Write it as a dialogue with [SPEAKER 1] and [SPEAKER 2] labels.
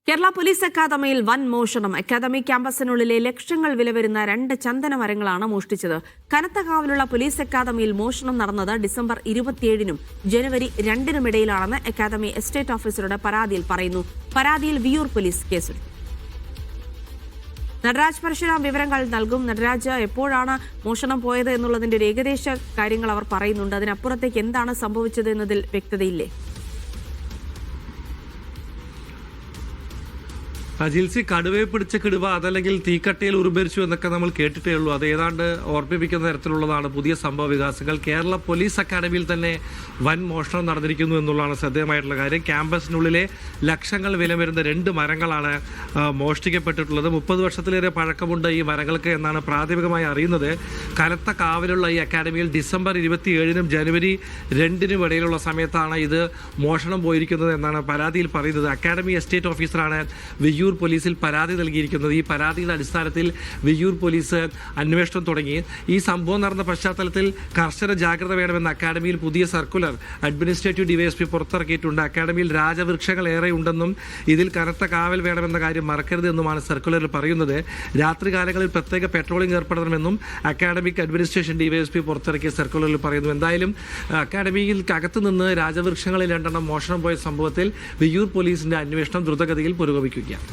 [SPEAKER 1] Kerala police അക്കാദമിയിൽ വൻ മോഷണം. അക്കാദമി ക്യാമ്പസിനുള്ളിലെ ലക്ഷങ്ങൾ വില വരുന്ന 2 ചന്ദന മരങ്ങളാണ് മോഷ്ടിച്ചത്. കനത്ത കാവലുള്ള പോലീസ് അക്കാദമിയിൽ മോഷണം നടന്നത് ഡിസംബർ 27-നും ജനുവരി 2-നും ഇടയിലാണെന്ന് അക്കാദമി എസ്റ്റേറ്റ് ഓഫീസറുടെ പരാതിയിൽ പറയുന്നു. പരാതിയിൽ വിയൂർ പോലീസ് കേസെടുത്തു. നടരാജ് പരശുരാം വിവരങ്ങൾ നൽകും. നടരാജ്, എപ്പോഴാണ് മോഷണം പോയത് എന്നുള്ളതിന്റെ ഒരു ഏകദേശ കാര്യങ്ങൾ അവർ പറയുന്നുണ്ട്. അതിനപ്പുറത്തേക്ക് എന്താണ് സംഭവിച്ചത് എന്നതിൽ വ്യക്തതയില്ലേ?
[SPEAKER 2] ജിൽസി, കടുവയെ പിടിച്ച കിടുവ അതല്ലെങ്കിൽ തീക്കട്ടയിൽ ഉറുമ്പരിച്ചു എന്നൊക്കെ നമ്മൾ കേട്ടിട്ടേ ഉള്ളൂ. അത് ഏതാണ്ട് ഓർമ്മിപ്പിക്കുന്ന തരത്തിലുള്ളതാണ് പുതിയ സംഭവ വികാസങ്ങൾ. കേരള പോലീസ് അക്കാദമിയിൽ തന്നെ വൻ മോഷണം നടന്നിരിക്കുന്നു എന്നുള്ളതാണ് ശ്രദ്ധേയമായിട്ടുള്ള കാര്യം. ക്യാമ്പസിനുള്ളിലെ ലക്ഷങ്ങൾ വില വരുന്ന 2 മരങ്ങളാണ് മോഷ്ടിക്കപ്പെട്ടിട്ടുള്ളത്. 30 വർഷത്തിലേറെ പഴക്കമുണ്ട് ഈ മരങ്ങൾക്ക് എന്നാണ് പ്രാഥമികമായി അറിയുന്നത്. കനത്ത കാവലുള്ള ഈ അക്കാദമിയിൽ ഡിസംബർ 27-നും ജനുവരി 2-നും ഇടയിലുള്ള സമയത്താണ് ഇത് മോഷണം പോയിരിക്കുന്നത് എന്നാണ് പരാതിയിൽ പറയുന്നത്. അക്കാദമി എസ്റ്റേറ്റ് ഓഫീസറാണ് വിയൂർ പോലീസിൽ പരാതി നൽകിയിരിക്കുന്നത്. ഈ പരാതിയുടെ അടിസ്ഥാനത്തിൽ വിയൂർ പോലീസ് അന്വേഷണം തുടങ്ങി. ഈ സംഭവം നടന്ന പശ്ചാത്തലത്തിൽ കർശന ജാഗ്രത വേണമെന്ന അക്കാദമിയിൽ പുതിയ സർക്കുലർ അഡ്മിനിസ്ട്രേറ്റീവ് ഡിവൈഎസ്പി പുറത്തിറക്കിയിട്ടുണ്ട്. അക്കാദമിയിൽ രാജവൃക്ഷങ്ങൾ ഏറെ ഉണ്ടെന്നും ഇതിൽ കനത്ത കാവൽ വേണമെന്ന കാര്യം മറക്കരുത് എന്നുമാണ് സർക്കുലറിൽ പറയുന്നത്. രാത്രികാലങ്ങളിൽ പ്രത്യേക പെട്രോളിംഗ് ഏർപ്പെടണമെന്നും അക്കാദമിക് അഡ്മിനിസ്ട്രേഷൻ ഡിവൈഎസ്പി പുറത്തിറക്കിയ സർക്കുലറിൽ പറയുന്നു. എന്തായാലും അക്കാദമിയിൽ അകത്തു നിന്ന് രാജവൃക്ഷങ്ങളിൽ 2 മോഷണം പോയ സംഭവത്തിൽ വിയൂർ പോലീസിന്റെ അന്വേഷണം ദ്രുതഗതിയിൽ പുരോഗമിക്കുകയാണ്.